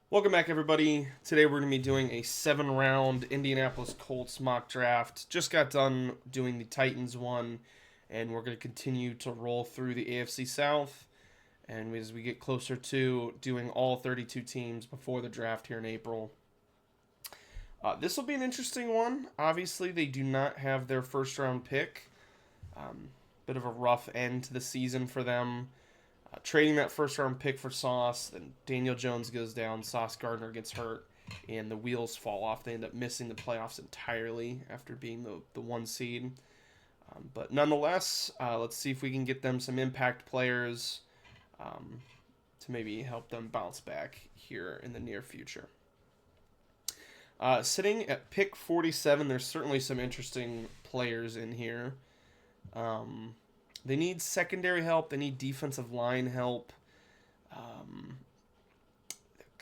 Welcome back, everybody. Today we're going to be doing a 7-round Indianapolis Colts mock draft. Just got done doing the Titans one, and we're going to continue to roll through the AFC South. And as we get closer to doing all 32 teams before the draft here in April, this will be an interesting one. Obviously, they do not have their first round pick. Bit of a rough end to the season for them. Trading that first round pick for Sauce, then Daniel Jones goes down, Sauce Gardner gets hurt, and the wheels fall off. They end up missing the playoffs entirely after being the one seed. But nonetheless, let's see if we can get them some impact players to maybe help them bounce back here in the near future. Sitting at pick 47, there's certainly some interesting players in here. They need secondary help. They need defensive line help.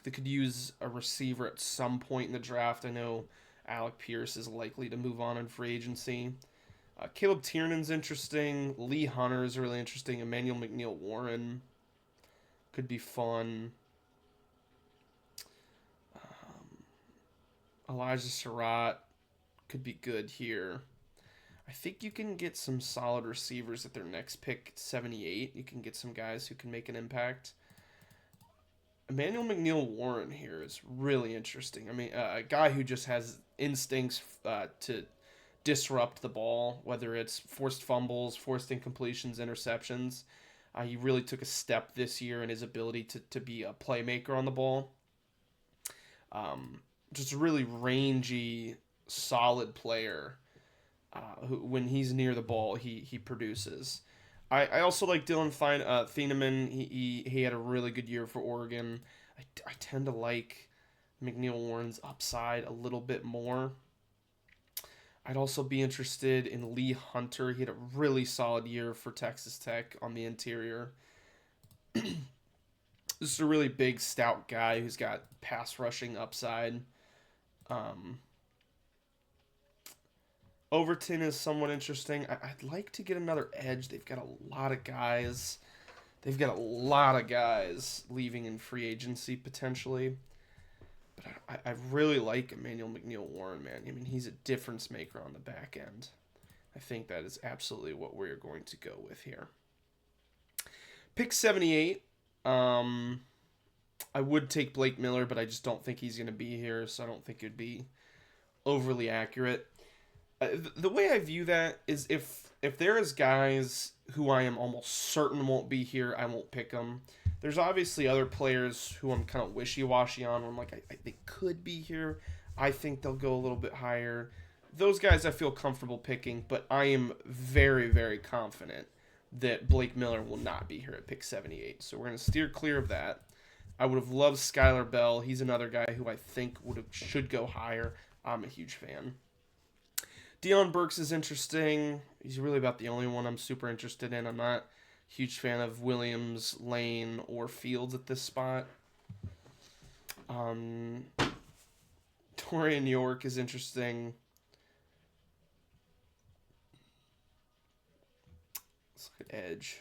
They could use a receiver at some point in the draft. I know Alec Pierce is likely to move on in free agency. Caleb Tiernan's interesting. Lee Hunter is really interesting. Emmanuel McNeil-Warren could be fun. Elijah Surratt could be good here. I think you can get some solid receivers at their next pick, 78. You can get some guys who can make an impact. Emmanuel McNeil-Warren here is really interesting. I mean, a guy who just has instincts to disrupt the ball, whether it's forced fumbles, forced incompletions, interceptions. He really took a step this year in his ability to be a playmaker on the ball. Just a really rangy, solid player. Who, when he's near the ball, he produces. I also like Dylan Thieneman. He had a really good year for Oregon. I tend to like McNeil-Warren's upside a little bit more. I'd also be interested in Lee Hunter. He had a really solid year for Texas Tech on the interior. This is a really big, stout guy who's got pass rushing upside. Overton is somewhat interesting. I'd like to get another edge. They've got a lot of guys. They've got a lot of guys leaving in free agency potentially. But I really like Emmanuel McNeil-Warren, man. I mean, he's a difference maker on the back end. I think that is absolutely what we're going to go with here. Pick 78. I would take Blake Miller, but I just don't think he's going to be here, so I don't think it'd be overly accurate. The way I view that is if there is guys who I am almost certain won't be here, I won't pick them. There's obviously other players who I'm kind of wishy-washy on. Where I'm like, they could be here. I think they'll go a little bit higher. Those guys I feel comfortable picking, but I am very, very confident that Blake Miller will not be here at pick 78. So we're going to steer clear of that. I would have loved Skylar Bell. He's another guy who I think should go higher. I'm a huge fan. Deion Burks is interesting. He's really about the only one I'm super interested in. I'm not a huge fan of Williams, Lane, or Fields at this spot. Torian York is interesting. Let's look at edge.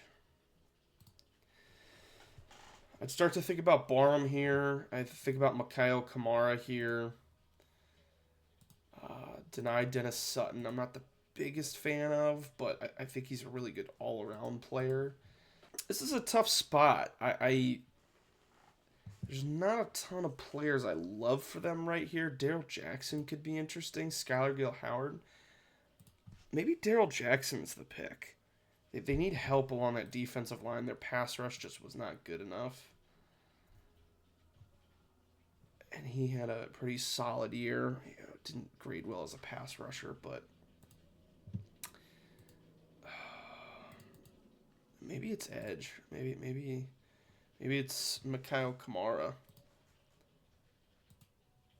I'd start to think about Barham here. I'd think about Mikhail Kamara here. Denied Dennis Sutton. I'm not the biggest fan of, but I think he's a really good all-around player. This is a tough spot. There's not a ton of players I love for them right here. Darrell Jackson could be interesting. Skylar Gill-Howard. Maybe Darrell Jackson's the pick. They need help along that defensive line. Their pass rush just was not good enough. And he had a pretty solid year. Didn't grade well as a pass rusher, but maybe it's edge. Maybe it's Mikhail Kamara.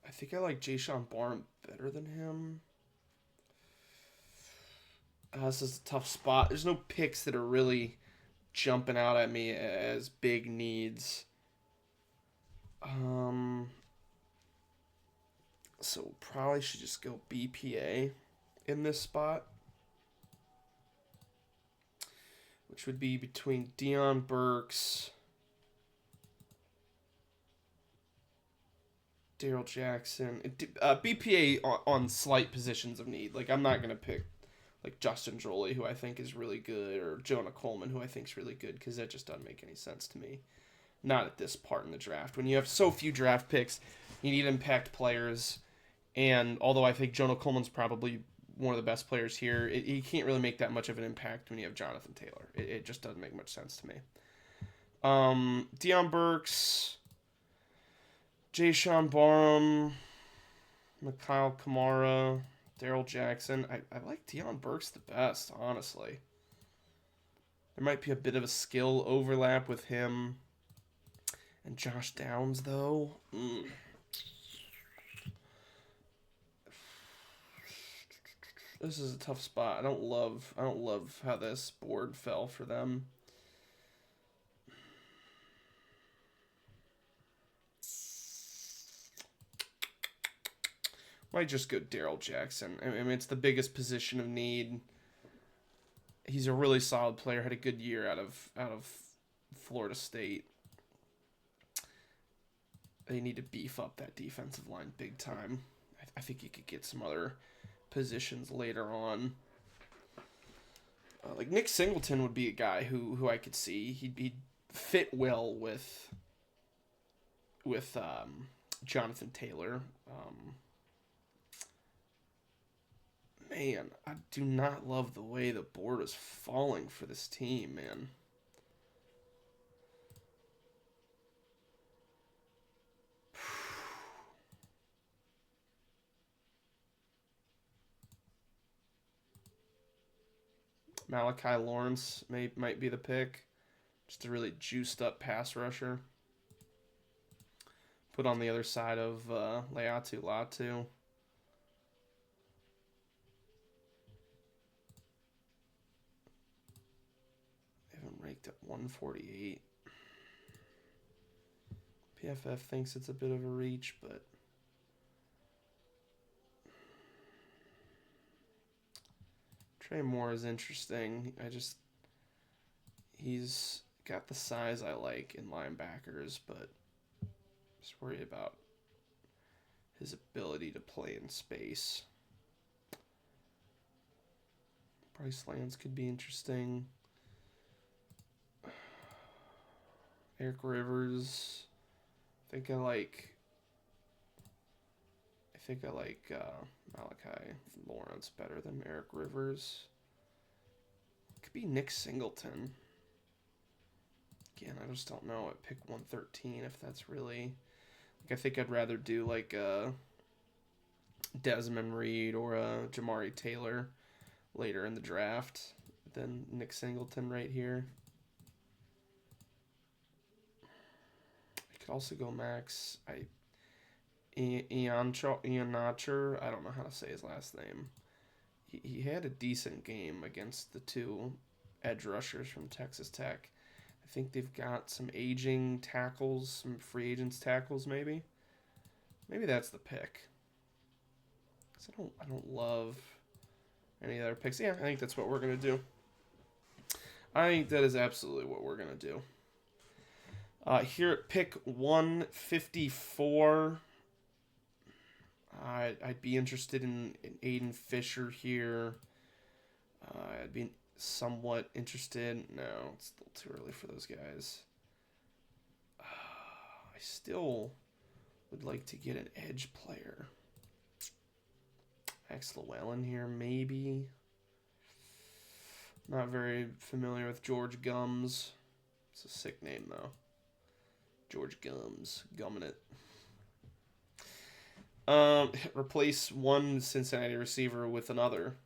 I think I like Jayshon Barham better than him. This is a tough spot. There's no picks that are really jumping out at me as big needs. So probably should just go BPA in this spot, which would be between Deion Burks Daryl Jackson. BPA on slight positions of need. Like, I'm not going to pick, like, Justin Jolie, who I think is really good, or Jonah Coleman, who I think is really good, because that just doesn't make any sense to me. Not at this part in the draft. When you have so few draft picks, you need impact players. And although I think Jonah Coleman's probably one of the best players here, he can't really make that much of an impact when you have Jonathan Taylor. It just doesn't make much sense to me. Deion Burks, Jay-Sean Barham, Mikhail Kamara, Daryl Jackson. I like Deion Burks the best, honestly. There might be a bit of a skill overlap with him and Josh Downs, though. This is a tough spot. I don't love how this board fell for them. Might just go Daryl Jackson. I mean, it's the biggest position of need. He's a really solid player. Had a good year out of Florida State. They need to beef up that defensive line big time. I think you could get some other positions later on. Like Nick Singleton would be a guy who I could see. He'd fit well with Jonathan Taylor. Man, I do not love the way the board is falling for this team, man. Malachi Lawrence might be the pick. Just a really juiced up pass rusher. Put on the other side of Leatu Latu. They have him ranked at 148. PFF thinks it's a bit of a reach, but Trey Moore is interesting. He's got the size I like in linebackers, but just worried about his ability to play in space. Bryce Lance could be interesting. Eric Rivers. I think I like Malachi Lawrence better than Eric Rivers. Could be Nick Singleton. Again, I just don't know at pick 113 if that's really... I think I'd rather do like a Desmond Reed or a Jamari Taylor later in the draft than Nick Singleton right here. I could also go Max. Ian Nacher. I don't know how to say his last name. He had a decent game against the two edge rushers from Texas Tech. I think they've got some aging tackles, some free agents tackles maybe. Maybe that's the pick. 'Cause I don't love any other picks. Yeah, I think that's what we're gonna do. I think that is absolutely what we're gonna do. Here at pick 154, I'd be interested in Aiden Fisher here. I'd be somewhat interested. No, it's a little too early for those guys. I still would like to get an edge player. Max Llewellyn here, maybe. Not very familiar with George Gums. It's a sick name, though. George Gums. Gumming it. Replace one Cincinnati receiver with another.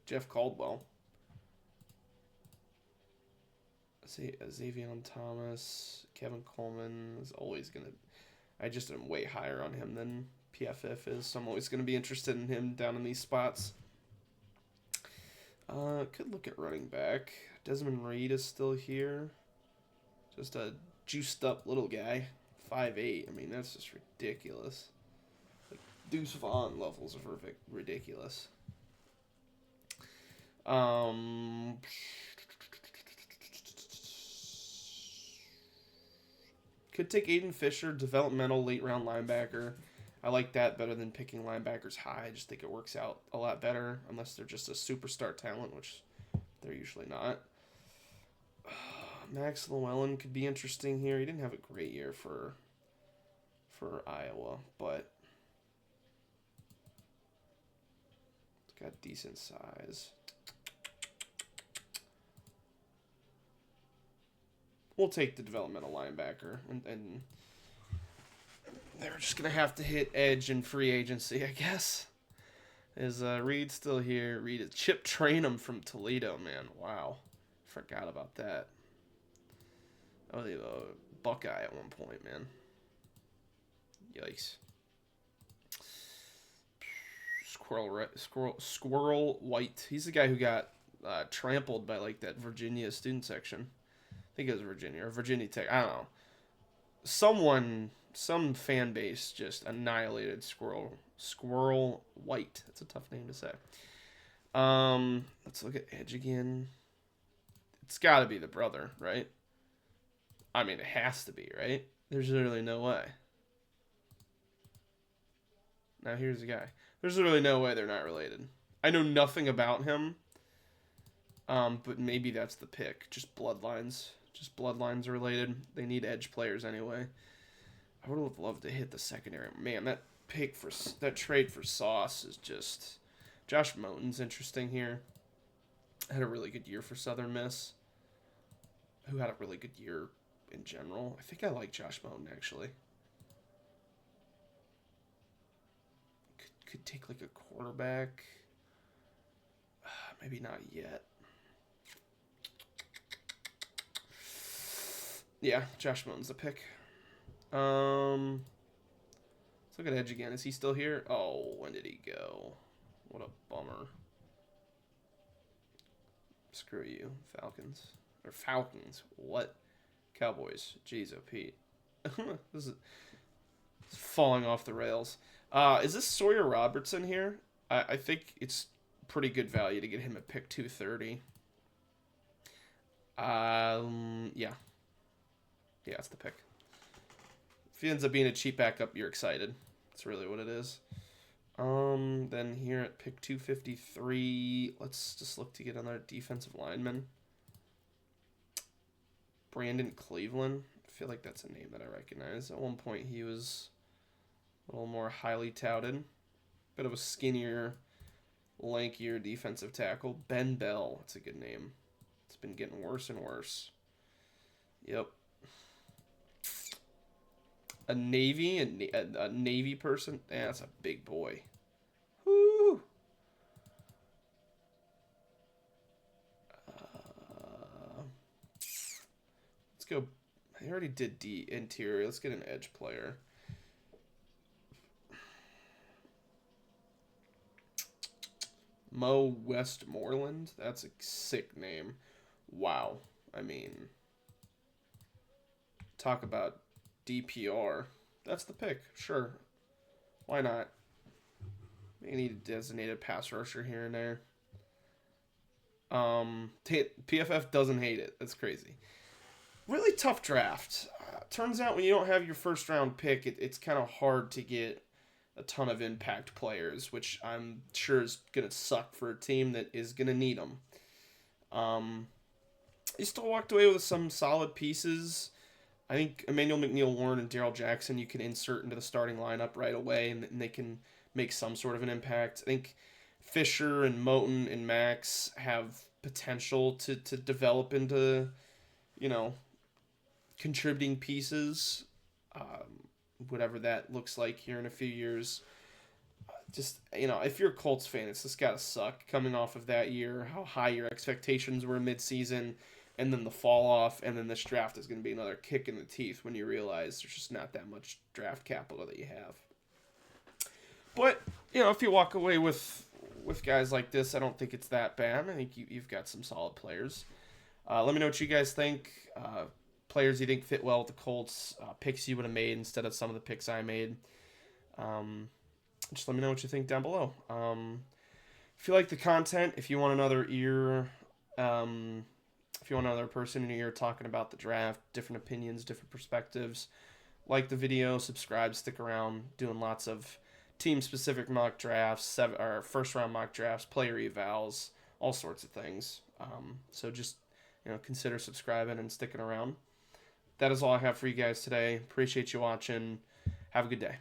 Jeff Caldwell. Xavier Thomas. Kevin Coleman is always going to... I just am way higher on him than PFF is, so I'm always going to be interested in him down in these spots. Could look at running back. Desmond Reed is still here. Just a juiced up little guy. 5'8". I mean, that's just ridiculous. Like Deuce Vaughn levels of ridiculous. Could take Aiden Fisher, developmental late round linebacker. I like that better than picking linebackers high. I just think it works out a lot better, unless they're just a superstar talent, which they're usually not. Max Llewellyn could be interesting here. He didn't have a great year for Iowa, but it's got decent size. We'll take the developmental linebacker, and they're just going to have to hit edge in free agency, I guess. Is Reed still here? Reed is Chip Trainum from Toledo, man. Wow. Forgot about that. Oh, they a Buckeye at one point, man. Yikes. Squirrel White. He's the guy who got trampled by like that Virginia student section. I think it was Virginia or Virginia Tech. I don't know. Some fan base just annihilated Squirrel White. That's a tough name to say. Let's look at edge again. It's got to be the brother, right? I mean, it has to be, right? There's literally no way. Now here's the guy. There's literally no way they're not related. I know nothing about him, but maybe that's the pick. Just bloodlines. Just bloodlines related. They need edge players anyway. I would have loved to hit the secondary. Man, that trade for Sauce is just... Josh Moten's interesting here. Had a really good year for Southern Miss. Who had a really good year in general. I think I like Josh Moten, actually. Could take like a quarterback. Maybe not yet. Yeah, Josh Moten's the pick. Let's look at edge again. Is he still here? Oh, when did he go? What a bummer. Screw you, Falcons. Or Falcons. What? Cowboys. Jeez, oh Pete. This is falling off the rails. Is this Sawyer Robertson here? I think it's pretty good value to get him at pick 230. Yeah. Yeah, it's the pick. If he ends up being a cheap backup, you're excited. That's really what it is. Then here at pick 253, let's just look to get another defensive lineman. Brandon Cleveland. I feel like that's a name that I recognize. At one point, he was a little more highly touted. Bit of a skinnier, lankier defensive tackle. Ben Bell. That's a good name. It's been getting worse and worse. Yep. A Navy person? Yeah, that's a big boy. Woo! Let's go. I already did D interior. Let's get an edge player. Mo Westmoreland? That's a sick name. Wow. I mean, talk about DPR. That's the pick. Sure. Why not? They need a designated pass rusher here and there. PFF doesn't hate it. That's crazy. Really tough draft. Turns out when you don't have your first round pick, it's kind of hard to get a ton of impact players, which I'm sure is going to suck for a team that is going to need them. You still walked away with some solid pieces. I think Emmanuel McNeil-Warren and Darrell Jackson you can insert into the starting lineup right away, and they can make some sort of an impact. I think Fisher and Moten and Max have potential to develop into, contributing pieces, whatever that looks like here in a few years. Just, if you're a Colts fan, it's just got to suck coming off of that year, how high your expectations were mid-season, and then the fall off, and then this draft is going to be another kick in the teeth when you realize there's just not that much draft capital that you have. But, if you walk away with guys like this, I don't think it's that bad. I think you've got some solid players. Let me know what you guys think. Players you think fit well with the Colts, picks you would have made instead of some of the picks I made. Just let me know what you think down below. If you like the content, if you want another ear, if you want another person in your ear talking about the draft, different opinions, different perspectives, like the video, subscribe, stick around. Doing lots of team-specific mock drafts, or first-round mock drafts, player evals, all sorts of things. So just consider subscribing and sticking around. That is all I have for you guys today. Appreciate you watching. Have a good day.